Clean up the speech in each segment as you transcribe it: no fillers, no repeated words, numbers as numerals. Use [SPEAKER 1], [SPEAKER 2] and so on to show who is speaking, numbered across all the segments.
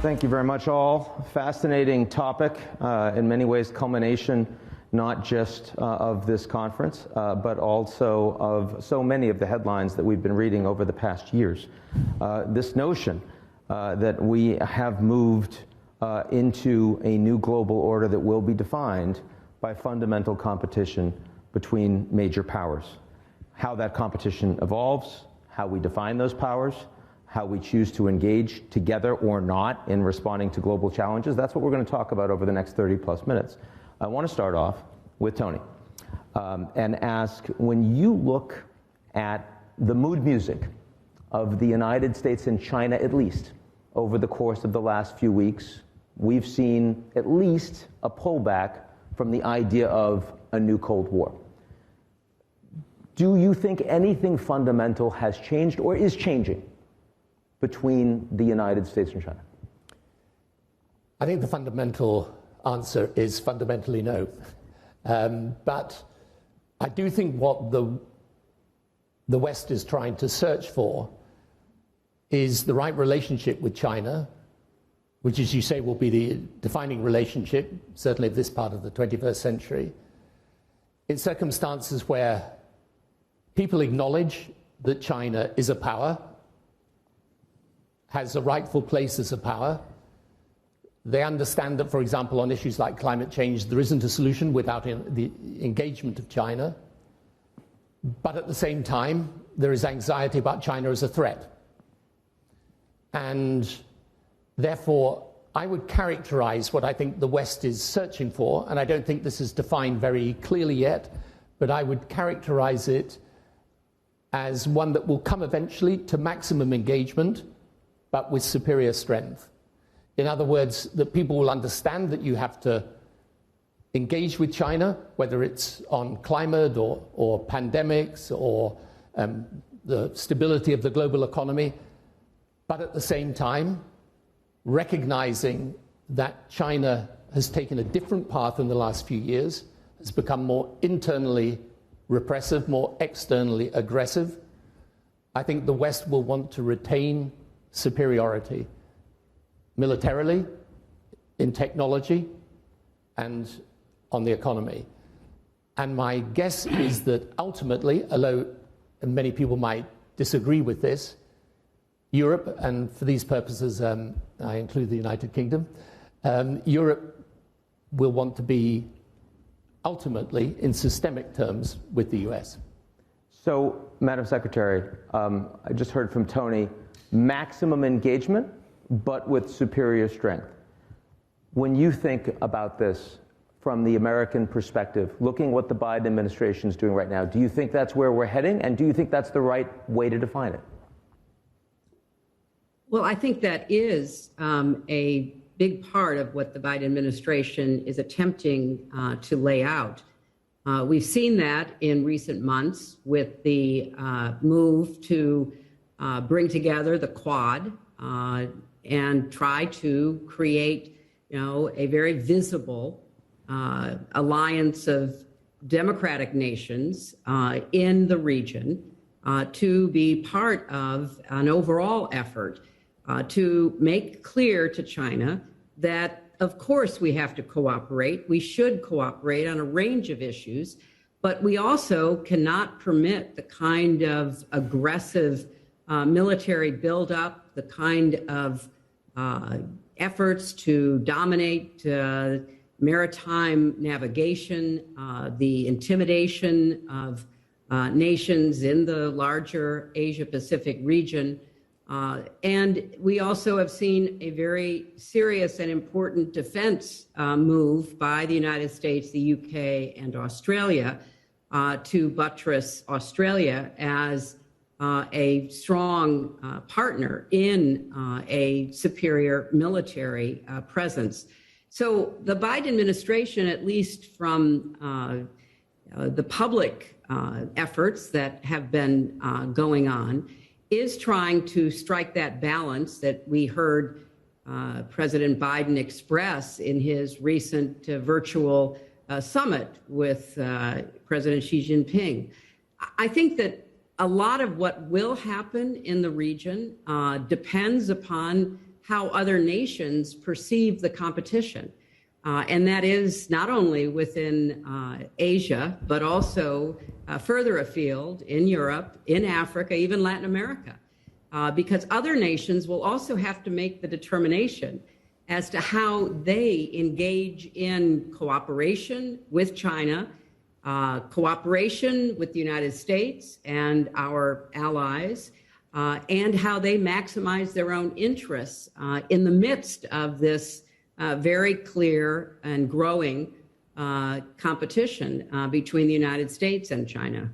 [SPEAKER 1] Thank you very much, all. Fascinating topic, in many ways culmination not just of this conference, but also of so many of the headlines that we've been reading over the past years. This notion that we have moved into a new global order that will be defined by fundamental competition between major powers. How that competition evolves, how we define those powers, how we choose to engage together or not in responding to global challenges, that's what we're going to talk about over the next 30+ minutes. I want to start off with Tony and ask, when you look at the mood music of the United States and China, at least over the course of the last few weeks, we've seen at least a pullback from the idea of a new Cold War. Do you think anything fundamental has changed or is changing between the United States and China?
[SPEAKER 2] I think the fundamental answer is fundamentally no. But I do think what the West is trying to search for is the right relationship with China, which, as you say, will be the defining relationship, certainly of this part of the 21st century, in circumstances where people acknowledge that China is a power, has a rightful place as a power. They understand that, for example, on issues like climate change, there isn't a solution without the engagement of China. But at the same time, there is anxiety about China as a threat. And therefore, I would characterize what I think the West is searching for, and I don't think this is defined very clearly yet, but I would characterize it as one that will come eventually to maximum engagement, but with superior strength. In other words, that people will understand that you have to engage with China, whether it's on climate or pandemics or the stability of the global economy, but at the same time, recognizing that China has taken a different path in the last few years, has become more internally repressive, more externally aggressive. I think the West will want to retain superiority militarily, in technology, and on the economy. And my guess is that ultimately, although many people might disagree with this, Europe, and for these purposes I include the United Kingdom, Europe will want to be ultimately in systemic terms with the US.
[SPEAKER 1] So, Madam Secretary, I just heard from Tony, maximum engagement, but with superior strength. When you think about this from the American perspective, looking at what the Biden administration is doing right now, do you think that's where we're heading, and do you think that's the right way to define it?
[SPEAKER 3] Well, I think that is a big part of what the Biden administration is attempting to lay out. We've seen that in recent months with the move to bring together the Quad and try to create, a very visible alliance of democratic nations in the region to be part of an overall effort to make clear to China that, of course, we have to cooperate. We should cooperate on a range of issues, but we also cannot permit the kind of aggressive military buildup, the kind of efforts to dominate maritime navigation, the intimidation of nations in the larger Asia-Pacific region. And we also have seen a very serious and important defense move by the United States, the UK, and Australia to buttress Australia as a strong partner in a superior military presence. So the Biden administration, at least from the public efforts that have been going on, is trying to strike that balance that we heard President Biden express in his recent virtual summit with President Xi Jinping. I think that a lot of what will happen in the region depends upon how other nations perceive the competition. And that is not only within Asia, but also further afield in Europe, in Africa, even Latin America. Because other nations will also have to make the determination as to how they engage in cooperation with China, cooperation with the United States and our allies, and how they maximize their own interests in the midst of this very clear and growing competition between the United States and China.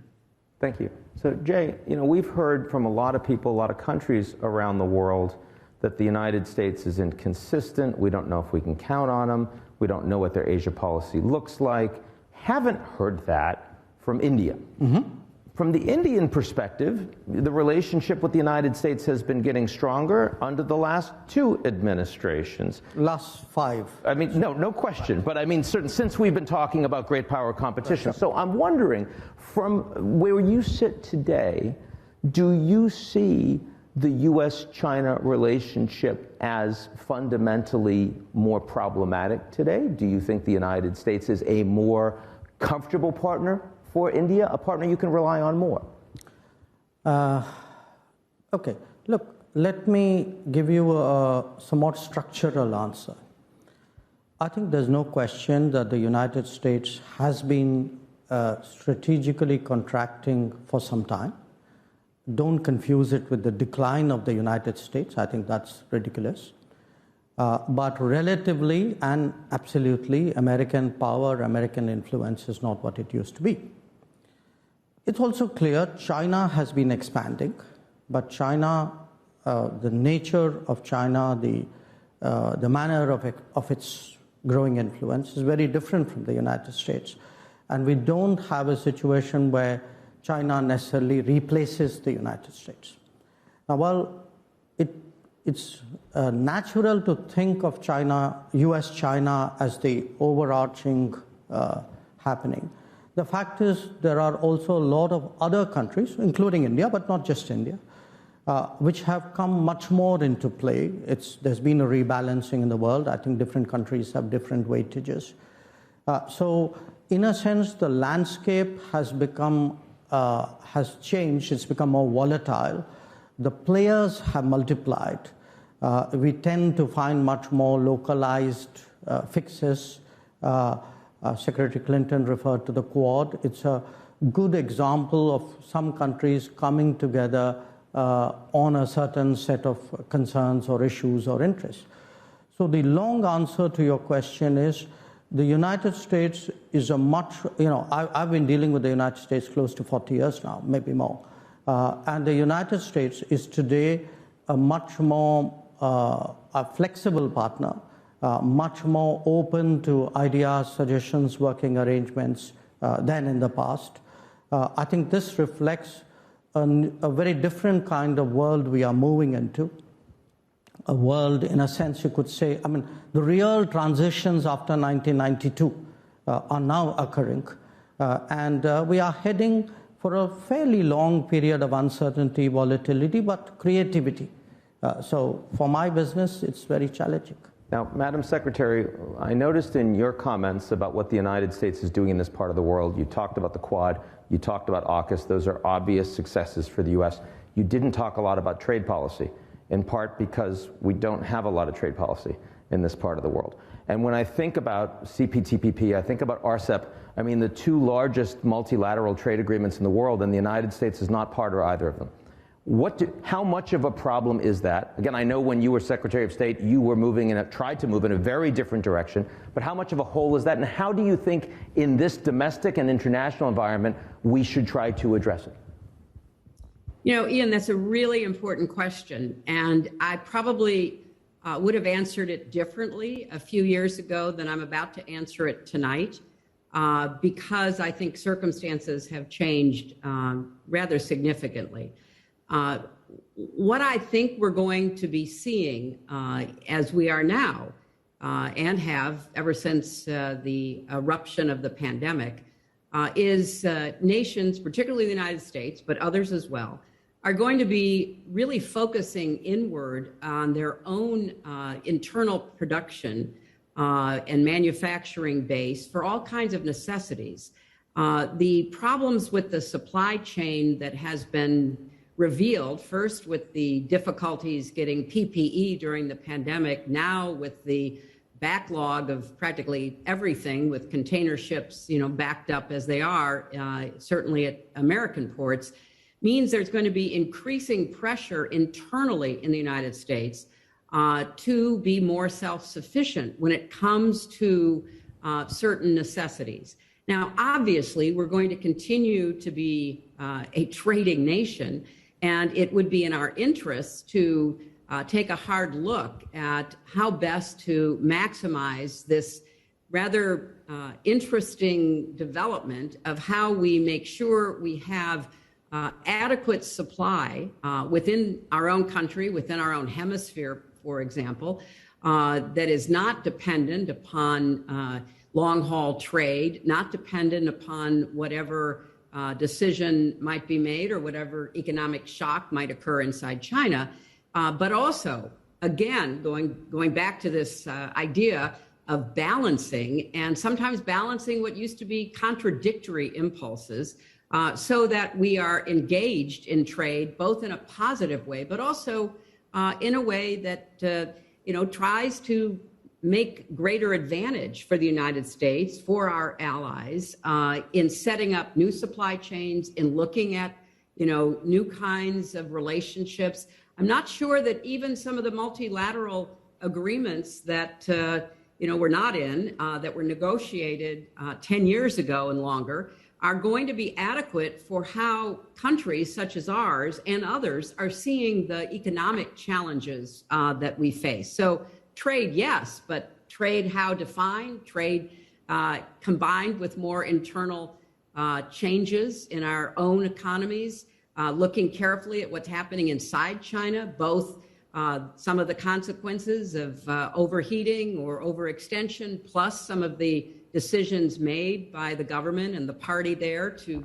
[SPEAKER 1] Thank you. So, Jay, we've heard from a lot of people, a lot of countries around the world that the United States is inconsistent. We don't know if we can count on them. We don't know what their Asia policy looks like. Haven't heard that from India. Mm-hmm. From the Indian perspective, the relationship with the United States has been getting stronger under the last 2 administrations.
[SPEAKER 4] Last 5.
[SPEAKER 1] I mean, no question. But I mean, since we've been talking about great power competition. So I'm wondering, from where you sit today, do you see the U.S.-China relationship as fundamentally more problematic today? Do you think the United States is a more comfortable partner for India, a partner you can rely on more?
[SPEAKER 4] Okay, look, let me give you a somewhat structural answer. I think there's no question that the United States has been strategically contracting for some time. Don't confuse it with the decline of the United States. I think that's ridiculous. But relatively and absolutely, American power, American influence is not what it used to be. It's also clear China has been expanding, but China, the nature of China, the manner of its growing influence is very different from the United States. And we don't have a situation where China necessarily replaces the United States. Now, while it's natural to think of China, US-China as the overarching happening, the fact is there are also a lot of other countries, including India, but not just India, which have come much more into play. There's been a rebalancing in the world. I think different countries have different weightages. So in a sense, the landscape has changed. It's become more volatile. The players have multiplied. We tend to find much more localized fixes. Secretary Clinton referred to the Quad. It's a good example of some countries coming together on a certain set of concerns or issues or interests. So the long answer to your question is the United States is a much, I've been dealing with the United States close to 40 years now, maybe more. And the United States is today a much more a flexible partner, much more open to ideas, suggestions, working arrangements than in the past. I think this reflects a very different kind of world we are moving into. A world, in a sense, you could say, the real transitions after 1992 are now occurring. And we are heading for a fairly long period of uncertainty, volatility, but creativity. So for my business, it's very challenging.
[SPEAKER 1] Now, Madam Secretary, I noticed in your comments about what the United States is doing in this part of the world, you talked about the Quad, you talked about AUKUS, those are obvious successes for the U.S. You didn't talk a lot about trade policy, in part because we don't have a lot of trade policy in this part of the world. And when I think about CPTPP, I think about RCEP, the 2 largest multilateral trade agreements in the world, and the United States is not part of either of them. How much of a problem is that? Again, I know when you were Secretary of State, you were tried to move in a very different direction, but how much of a hole is that? And how do you think in this domestic and international environment we should try to address it?
[SPEAKER 3] Ian, that's a really important question. And I probably would have answered it differently a few years ago than I'm about to answer it tonight, because I think circumstances have changed rather significantantly. What I think we're going to be seeing as we are now and have ever since the eruption of the pandemic is nations, particularly the United States, but others as well, are going to be really focusing inward on their own internal production and manufacturing base for all kinds of necessities. The problems with the supply chain that has been revealed, first with the difficulties getting PPE during the pandemic, now with the backlog of practically everything with container ships, backed up as they are, certainly at American ports, means there's going to be increasing pressure internally in the United States to be more self-sufficient when it comes to certain necessities. Now, obviously, we're going to continue to be a trading nation, and it would be in our interests to take a hard look at how best to maximize this rather interesting development of how we make sure we have adequate supply within our own country, within our own hemisphere, for example, that is not dependent upon long-haul trade, not dependent upon whatever decision might be made or whatever economic shock might occur inside China, but also, again, going back to this idea of balancing, and sometimes balancing what used to be contradictory impulses, so that we are engaged in trade, both in a positive way, but also in a way that tries to make greater advantage for the United States, for our allies, in setting up new supply chains, in looking at new kinds of relationships. I'm not sure that even some of the multilateral agreements that we're not in, that were negotiated 10 years ago and longer, are going to be adequate for how countries such as ours and others are seeing the economic challenges that we face. So trade, yes, but trade how defined? Trade combined with more internal changes in our own economies, looking carefully at what's happening inside China, both some of the consequences of overheating or overextension, plus some of the decisions made by the government and the party there to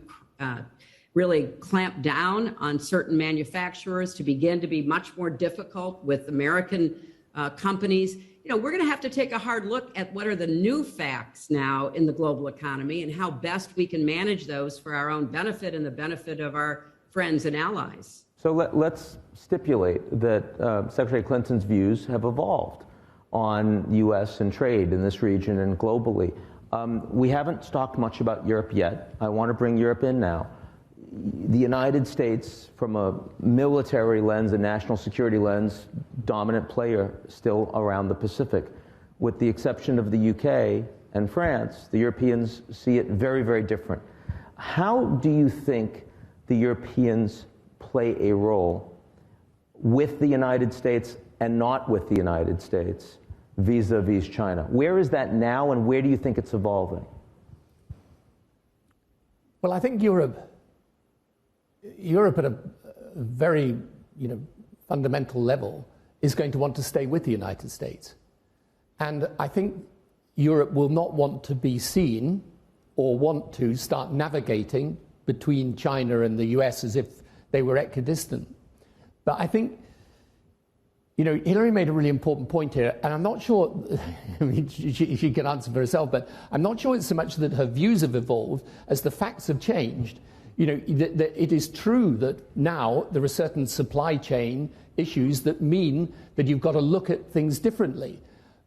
[SPEAKER 3] really clamp down on certain manufacturers, to begin to be much more difficult with American companies. We're going to have to take a hard look at what are the new facts now in the global economy and how best we can manage those for our own benefit and the benefit of our friends and allies.
[SPEAKER 1] So let's stipulate that Secretary Clinton's views have evolved on U.S. and trade in this region and globally. We haven't talked much about Europe yet. I want to bring Europe in now. The United States, from a military lens and national security lens, dominant player still around the Pacific. With the exception of the UK and France, the Europeans see it very, very different. How do you think the Europeans play a role with the United States and not with the United States vis-a-vis China? Where is that now, and where do you think it's evolving?
[SPEAKER 2] Well, I think Europe at a very fundamental level is going to want to stay with the United States. And I think Europe will not want to be seen or want to start navigating between China and the US as if they were equidistant. But I think, Hillary made a really important point here, and I'm not sure, she can answer for herself, but I'm not sure it's so much that her views have evolved as the facts have changed. It is true that now there are certain supply chain issues that mean that you've got to look at things differently.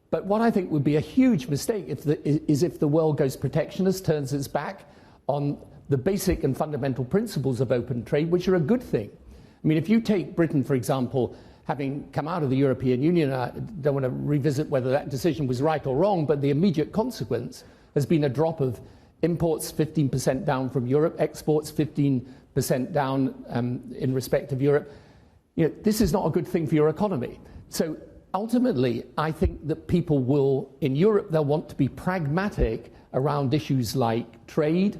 [SPEAKER 2] But what I think would be a huge mistake is if the world goes protectionist, turns its back on the basic and fundamental principles of open trade, which are a good thing. I mean, if you take Britain, for example, having come out of the European Union, I don't want to revisit whether that decision was right or wrong, but the immediate consequence has been a drop of imports 15% down from Europe, exports 15% down in respect of Europe. This is not a good thing for your economy. So ultimately, I think that people will, in Europe, they'll want to be pragmatic around issues like trade.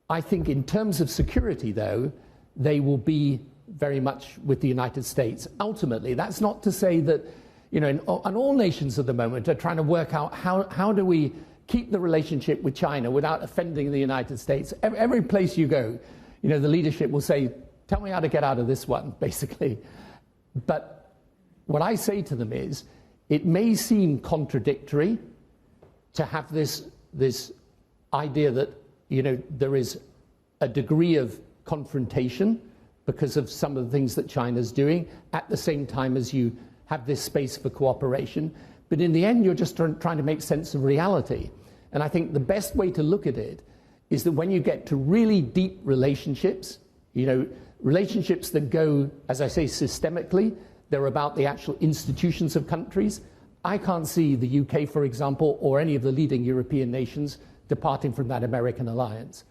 [SPEAKER 2] I think in terms of security, though, they will be very much with the United States. Ultimately, that's not to say that, and all nations at the moment are trying to work out how do we keep the relationship with China without offending the United States. Every place you go, the leadership will say tell me how to get out of this one, basically. But what I say to them is, it may seem contradictory to have this idea that, you know, there is a degree of confrontation because of some of the things that China's doing, at the same time as you have this space for cooperation. But in the end, you're just trying to make sense of reality. And I think the best way to look at it is that when you get to really deep relationships, you know, relationships that go, as I say, systemically, they're about the actual institutions of countries. I can't see the UK, for example, or any of the leading European nations departing from that American alliance.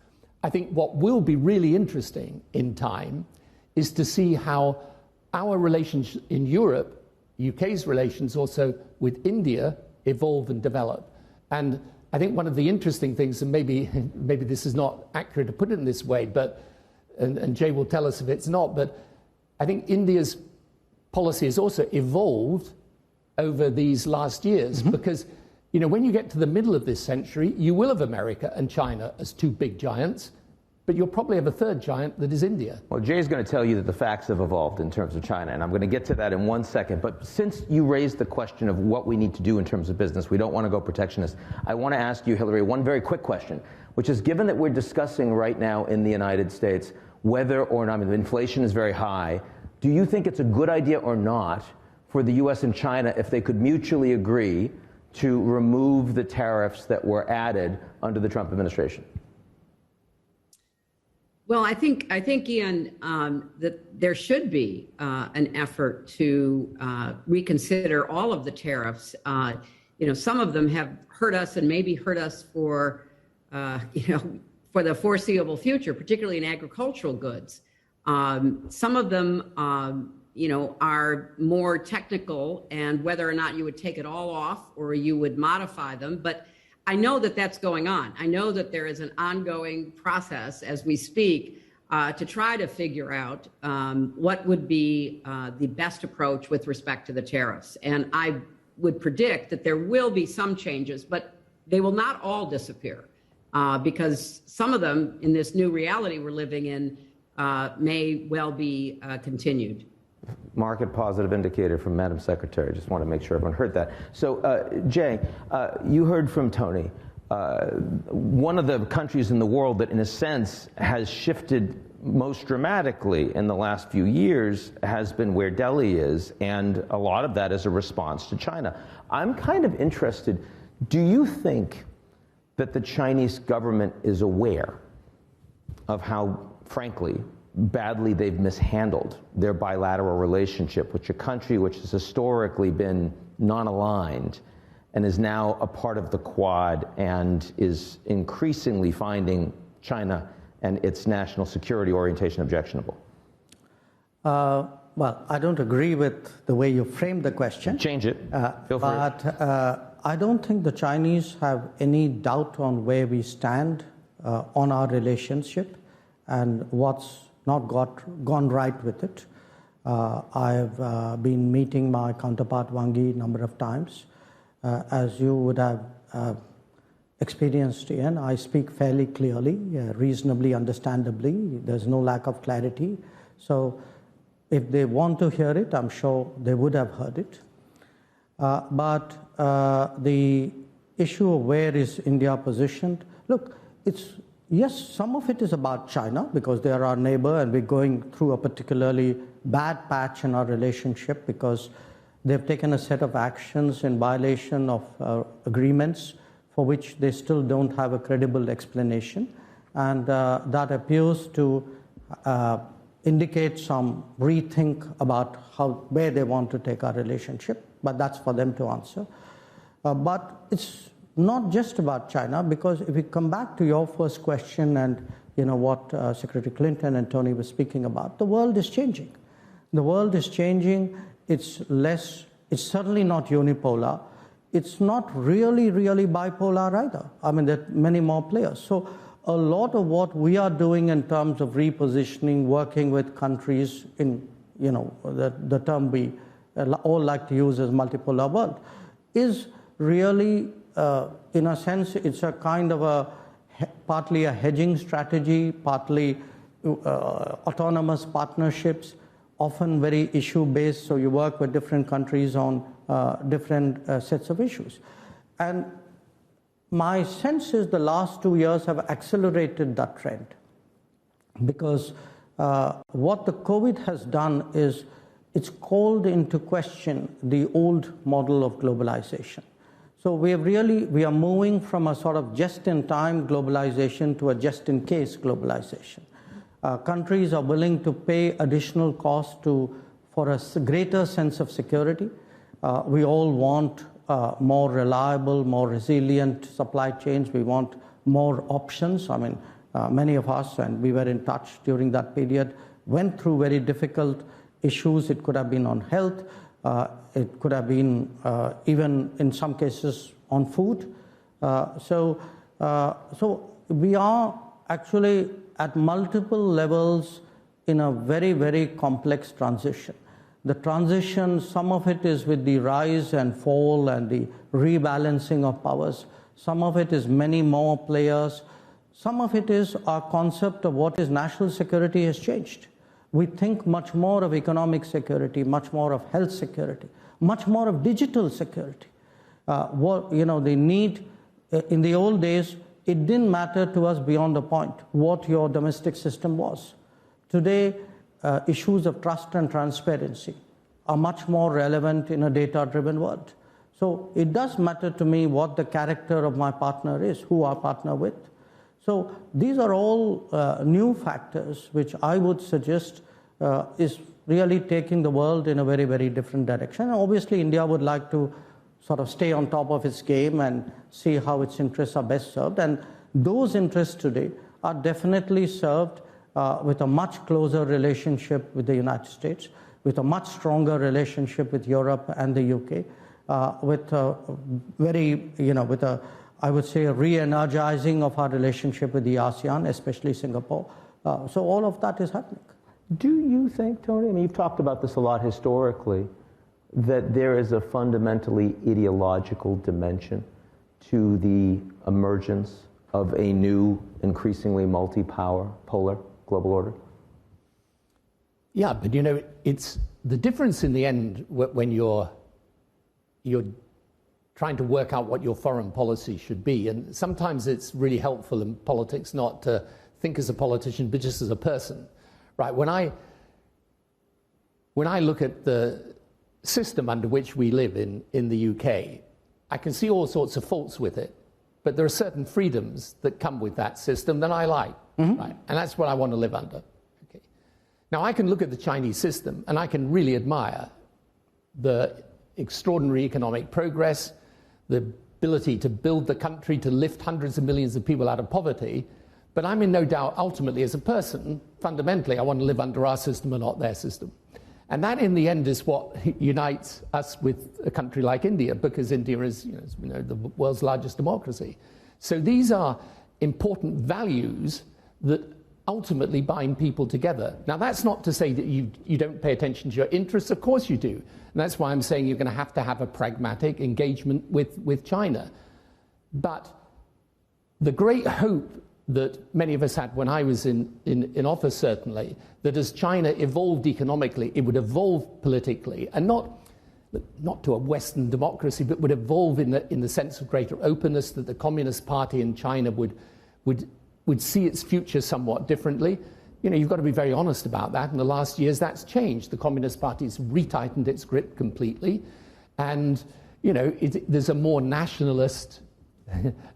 [SPEAKER 2] I think what will be really interesting in time is to see how our relations in Europe, UK's relations also with India, evolve and develop. And I think one of the interesting things, and maybe this is not accurate to put it in this way, but and Jay will tell us if it's not, but I think India's policy has also evolved over these last years, because, you know, when you get to the middle of this century, you will have America and China as two big giants, but you'll probably have a third giant that is India.
[SPEAKER 1] Well, Jay's going to tell you that the facts have evolved in terms of China, and I'm going to get to that in 1 second. But since you raised the question of what we need to do in terms of business, we don't want to go protectionist, I want to ask you, Hillary, one very quick question, which is, given that we're discussing right now in the United States whether or not, I mean, inflation is very high, do you think it's a good idea or not for the U.S. and China, if they could mutually agree to remove the tariffs that were added under the Trump administration?
[SPEAKER 3] Well, I think, Ian, that there should be an effort to reconsider all of the tariffs. You know, some of them have hurt us and maybe hurt us for, you know, for the foreseeable future, particularly in agricultural goods. Some of them, you know, are more technical, and whether or not you would take it all off or you would modify them. But I know that that's going on. I know that there is an ongoing process as we speak to try to figure out what would be the best approach with respect to the tariffs. And I would predict that there will be some changes, but they will not all disappear because some of them in this new reality we're living in may well be continued.
[SPEAKER 1] Market positive indicator from Madam Secretary. Just want to make sure everyone heard that. So, Jay, you heard from Tony. One of the countries in the world that, in a sense, has shifted most dramatically in the last few years has been where Delhi is, and a lot of that is a response to China. I'm kind of interested, do you think that the Chinese government is aware of how, frankly, badly they've mishandled their bilateral relationship with a country which has historically been non-aligned and is now a part of the Quad and is increasingly finding China and its national security orientation objectionable?
[SPEAKER 4] Well, I don't agree with the way you framed the question.
[SPEAKER 1] Change it. Feel free.
[SPEAKER 4] But I don't think the Chinese have any doubt on where we stand on our relationship and what's not gone right with it. I've been meeting my counterpart Wang Yi a number of times. As you would have experienced, Ian, I speak fairly clearly, reasonably understandably. There's no lack of clarity. So if they want to hear it, I'm sure they would have heard it. But the issue of where is India positioned, look, yes, some of it is about China because they are our neighbor and we're going through a particularly bad patch in our relationship because they've taken a set of actions in violation of agreements for which they still don't have a credible explanation. And that appears to indicate some rethink about where they want to take our relationship, but that's for them to answer. But it's not just about China, because if we come back to your first question and you know what Secretary Clinton and Tony were speaking about, the world is changing. The world is changing. It's certainly not unipolar. It's not really bipolar either. I mean, there are many more players. So a lot of what we are doing in terms of repositioning, working with countries in, you know, the term we all like to use as multipolar world, is really, in a sense, it's a kind of partly a hedging strategy, partly autonomous partnerships, often very issue-based, so you work with different countries on different sets of issues. And my sense is the last 2 years have accelerated that trend, because what the COVID has done is it's called into question the old model of globalization. So we are moving from a sort of just-in-time globalization to a just-in-case globalization. Countries are willing to pay additional costs for a greater sense of security. We all want more reliable, more resilient supply chains. We want more options. I mean, many of us, and we were in touch during that period, went through very difficult issues. It could have been on health. It could have been even in some cases on food. So we are actually at multiple levels in a very, very complex transition. The transition, some of it is with the rise and fall and the rebalancing of powers. Some of it is many more players. Some of it is our concept of what is national security has changed. We think much more of economic security, much more of health security, much more of digital security. The need, in the old days, it didn't matter to us beyond a point what your domestic system was. Today, issues of trust and transparency are much more relevant in a data-driven world. So it does matter to me what the character of my partner is, who I partner with. So these are all new factors which I would suggest is really taking the world in a very, very different direction. And obviously, India would like to sort of stay on top of its game and see how its interests are best served. And those interests today are definitely served with a much closer relationship with the United States, with a much stronger relationship with Europe and the UK, with a very, I would say, a re-energizing of our relationship with the ASEAN, especially Singapore. So all of that is happening.
[SPEAKER 1] Do you think, Tony, I mean, you've talked about this a lot historically, that there is a fundamentally ideological dimension to the emergence of a new, increasingly polar global order?
[SPEAKER 2] Yeah, but it's the difference in the end when you're trying to work out what your foreign policy should be. And sometimes it's really helpful in politics not to think as a politician, but just as a person, right? When I look at the system under which we live in the UK, I can see all sorts of faults with it, but there are certain freedoms that come with that system that I like, right? And that's what I want to live under. Okay. Now, I can look at the Chinese system and I can really admire the extraordinary economic progress, the ability to build the country, to lift hundreds of millions of people out of poverty. But I'm in no doubt, ultimately, as a person, fundamentally, I want to live under our system and not their system. And that, in the end, is what unites us with a country like India, because India is, as we know, the world's largest democracy. So these are important values that ultimately bind people together. Now, that's not to say that you don't pay attention to your interests. Of course you do. And that's why I'm saying you're going to have a pragmatic engagement with China. But the great hope that many of us had when I was in office, certainly, that as China evolved economically, it would evolve politically, and not to a Western democracy, but would evolve in the sense of greater openness, that the Communist Party in China would see its future somewhat differently. You've got to be very honest about that. In the last years, that's changed. The Communist Party's retightened its grip completely, and there's a more nationalist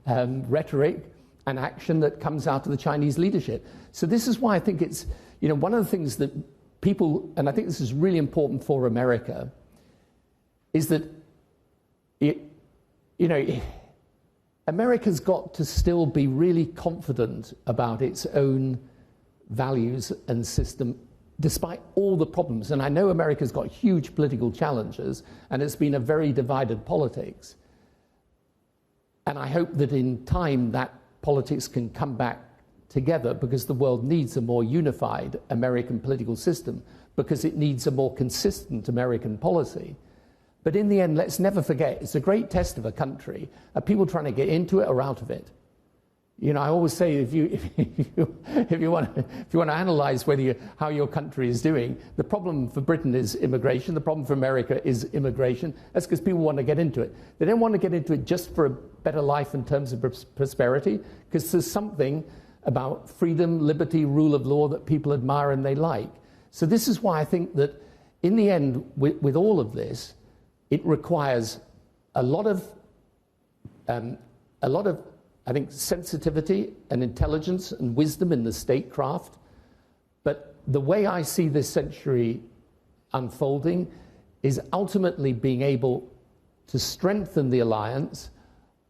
[SPEAKER 2] rhetoric and action that comes out of the Chinese leadership. So this is why I think it's, one of the things that people, and I think this is really important for America, is that America's got to still be really confident about its own values and system, despite all the problems. And I know America's got huge political challenges, and it's been a very divided politics. And I hope that in time that politics can come back together, because the world needs a more unified American political system, because it needs a more consistent American policy. But in the end, let's never forget, it's a great test of a country. Are people trying to get into it or out of it? You know, I always say if you want to analyze how your country is doing, the problem for Britain is immigration. The problem for America is immigration. That's because people want to get into it. They don't want to get into it just for a better life in terms of prosperity, because there's something about freedom, liberty, rule of law that people admire and they like. So this is why I think that in the end, with all of this, it requires a lot of I think, sensitivity and intelligence and wisdom in the statecraft. But the way I see this century unfolding is ultimately being able to strengthen the alliance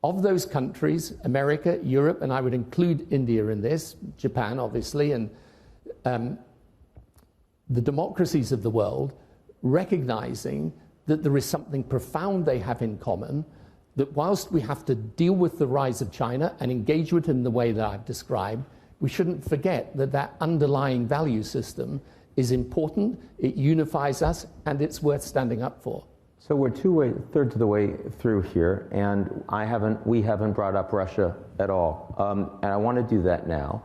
[SPEAKER 2] of those countries, America, Europe, and I would include India in this, Japan, obviously, and the democracies of the world, recognizing that there is something profound they have in common, that whilst we have to deal with the rise of China and engage with it in the way that I've described, we shouldn't forget that that underlying value system is important, it unifies us, and it's worth standing up for.
[SPEAKER 1] So we're thirds of the way through here, and we haven't brought up Russia at all. And I want to do that now,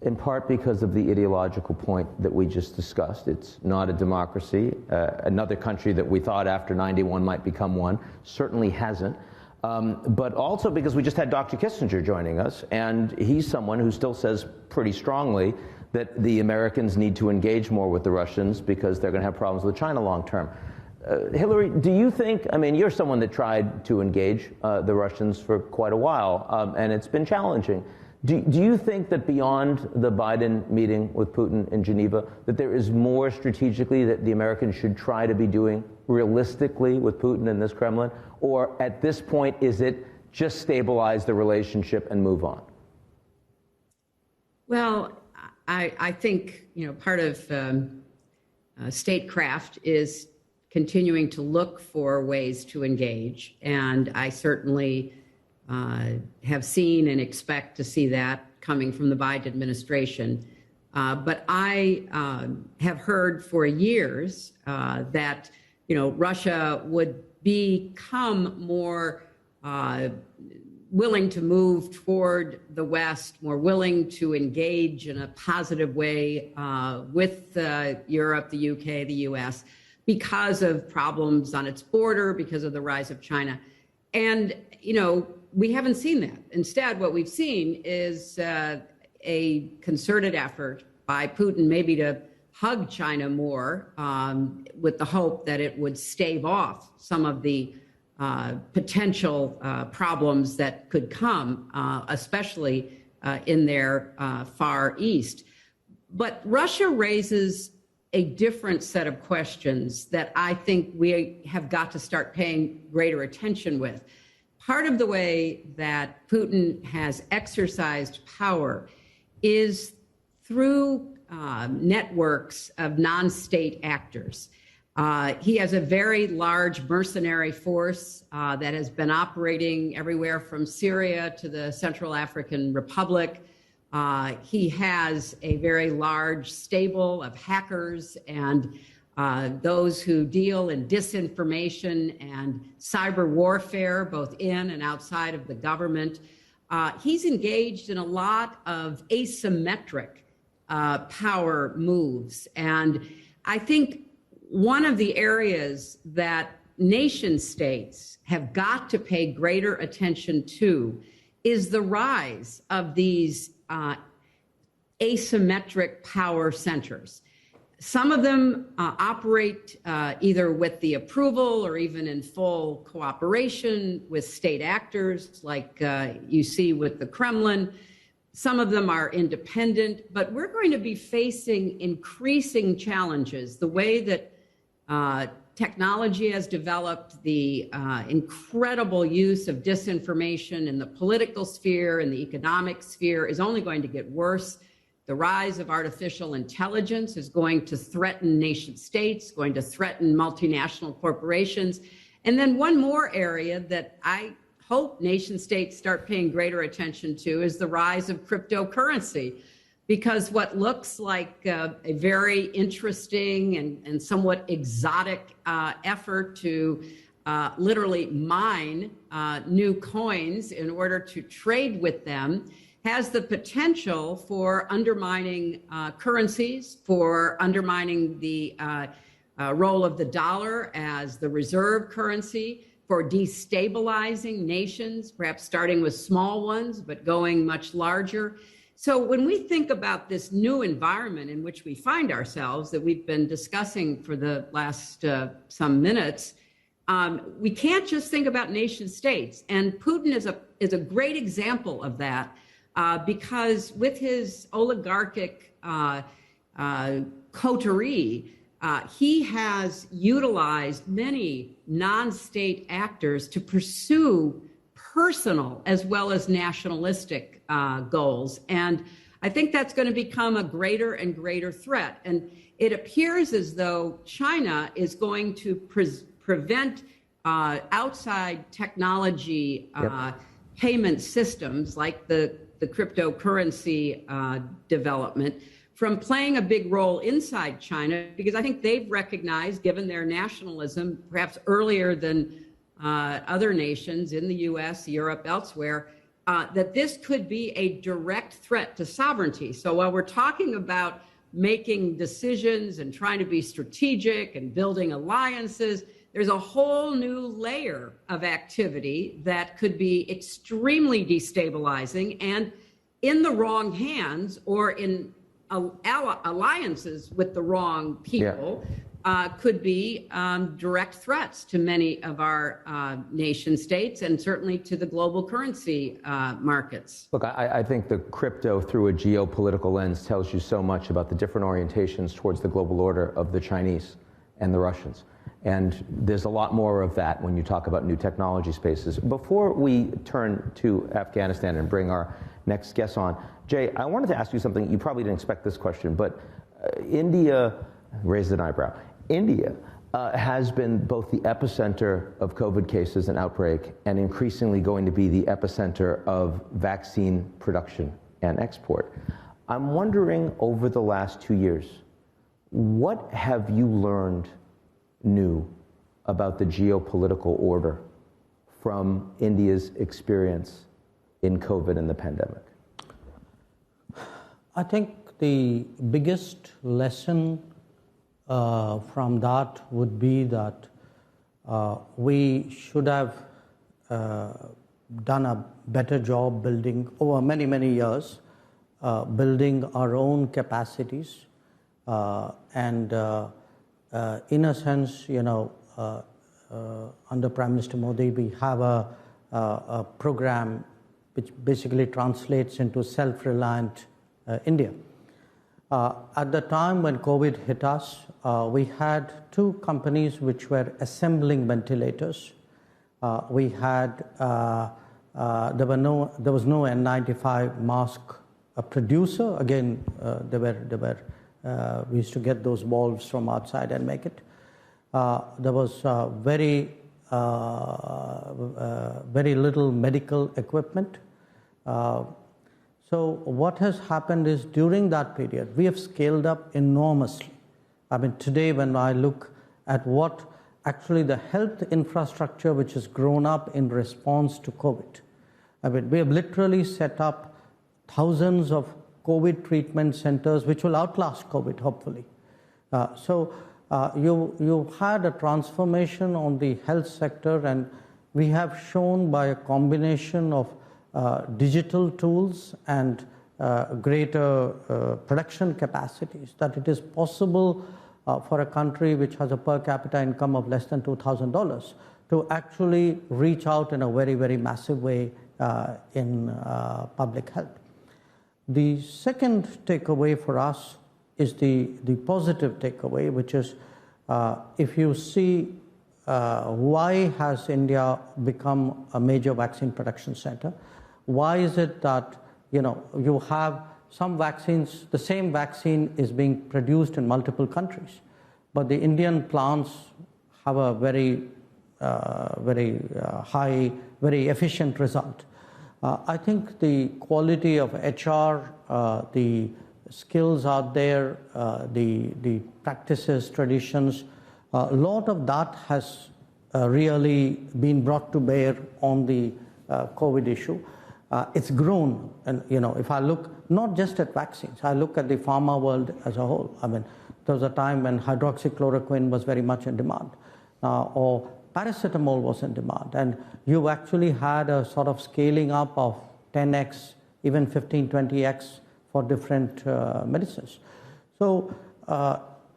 [SPEAKER 1] in part because of the ideological point that we just discussed. It's not a democracy. Another country that we thought after 91 might become one certainly hasn't. But also because we just had Dr. Kissinger joining us, and he's someone who still says pretty strongly that the Americans need to engage more with the Russians because they're going to have problems with China long term. Hillary, do you think, I mean, you're someone that tried to engage the Russians for quite a while, and it's been challenging. Do you think that beyond the Biden meeting with Putin in Geneva, that there is more strategically that the Americans should try to be doing realistically with Putin in this Kremlin? Or at this point, is it just stabilize the relationship and move on?
[SPEAKER 3] Well, I think, you know, part of statecraft is continuing to look for ways to engage. And I certainly have seen and expect to see that coming from the Biden administration. But I have heard for years that, you know, Russia would become more willing to move toward the West, more willing to engage in a positive way with Europe, the UK, the US, because of problems on its border, because of the rise of China. And, you know, we haven't seen that. Instead, what we've seen is a concerted effort by Putin maybe to hug China more with the hope that it would stave off some of the potential problems that could come, especially in their Far East. But Russia raises a different set of questions that I think we have got to start paying greater attention with. Part of the way that Putin has exercised power is through networks of non-state actors. He has a very large mercenary force that has been operating everywhere from Syria to the Central African Republic. He has a very large stable of hackers and those who deal in disinformation and cyber warfare, both in and outside of the government. He's engaged in a lot of asymmetric power moves. And I think one of the areas that nation states have got to pay greater attention to is the rise of these asymmetric power centers. Some of them operate either with the approval or even in full cooperation with state actors, like you see with the Kremlin. Some of them are independent, but we're going to be facing increasing challenges. The way that technology has developed, the incredible use of disinformation in the political sphere and the economic sphere is only going to get worse. The rise of artificial intelligence is going to threaten nation states, going to threaten multinational corporations. And then one more area that I hope nation states start paying greater attention to is the rise of cryptocurrency, because what looks like a very interesting and somewhat exotic effort to literally mine new coins in order to trade with them has the potential for undermining currencies, for undermining the role of the dollar as the reserve currency, for destabilizing nations, perhaps starting with small ones, but going much larger. So when we think about this new environment in which we find ourselves that we've been discussing for the last some minutes, we can't just think about nation states. And Putin is a great example of that because with his oligarchic coterie, he has utilized many non-state actors to pursue personal as well as nationalistic goals. And I think that's going to become a greater and greater threat. And it appears as though China is going to prevent outside technology payment systems like the cryptocurrency development from playing a big role inside China, because I think they've recognized, given their nationalism, perhaps earlier than other nations in the US, Europe, elsewhere, that this could be a direct threat to sovereignty. So while we're talking about making decisions and trying to be strategic and building alliances, there's a whole new layer of activity that could be extremely destabilizing, and in the wrong hands or in alliances with the wrong people could be direct threats to many of our nation states and certainly to the global currency markets.
[SPEAKER 1] Look, I think the crypto through a geopolitical lens tells you so much about the different orientations towards the global order of the Chinese and the Russians. And there's a lot more of that when you talk about new technology spaces. Before we turn to Afghanistan and bring our next guest on, Jay, I wanted to ask you something. You probably didn't expect this question, but India raised an eyebrow. India has been both the epicenter of COVID cases and outbreak, and increasingly going to be the epicenter of vaccine production and export. I'm wondering, over the last 2 years, what have you learned new about the geopolitical order from India's experience in COVID and the pandemic?
[SPEAKER 4] I think the biggest lesson from that would be that we should have done a better job building over many, many years, building our own capacities. And in a sense, under Prime Minister Modi, we have a program which basically translates into self-reliant India. At the time when COVID hit us, we had two companies which were assembling ventilators. We had there was no N95 mask producer. Again, we used to get those valves from outside and make it. There was very little medical equipment. So what has happened is, during that period, we have scaled up enormously. I mean, today when I look at what actually the health infrastructure which has grown up in response to COVID, I mean, we have literally set up thousands of COVID treatment centers which will outlast COVID, hopefully. So you had a transformation on the health sector, and we have shown by a combination of digital tools and greater production capacities that it is possible for a country which has a per capita income of less than $2,000 to actually reach out in a very, very massive way in public health. The second takeaway for us is the positive takeaway, which is if you see why has India become a major vaccine production center? Why is it that you have some vaccines, the same vaccine is being produced in multiple countries, but the Indian plants have a very high, very efficient result? I think the quality of HR, the skills out there, the practices, traditions, a lot of that has really been brought to bear on the COVID issue. It's grown, and if I look not just at vaccines, I look at the pharma world as a whole. I mean, there was a time when hydroxychloroquine was very much in demand, or paracetamol was in demand, and you actually had a sort of scaling up of 10x, even 15, 20x for different medicines. So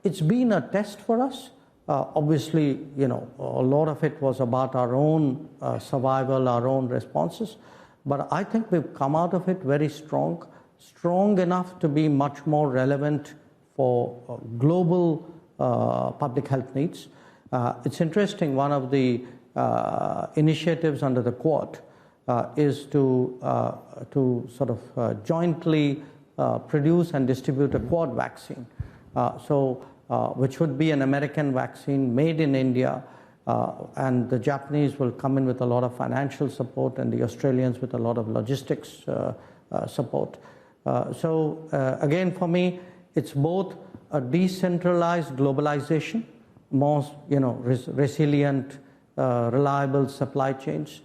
[SPEAKER 4] it's been a test for us. Obviously, a lot of it was about our own survival, our own responses. But I think we've come out of it very strong enough to be much more relevant for global public health needs. It's interesting, one of the initiatives under the Quad is to sort of jointly produce and distribute a Quad vaccine. Which would be an American vaccine made in India, and the Japanese will come in with a lot of financial support, and the Australians with a lot of logistics support. Again, for me, it's both a decentralized globalization, more resilient, reliable supply chains,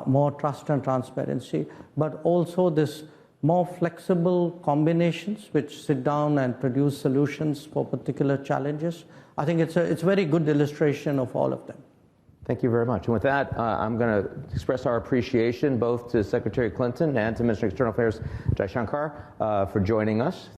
[SPEAKER 4] more trust and transparency, but also this more flexible combinations which sit down and produce solutions for particular challenges. I think it's a very good illustration of all of them.
[SPEAKER 1] Thank you very much. And with that, I'm going to express our appreciation both to Secretary Clinton and to Minister of External Affairs Jaishankar for joining us.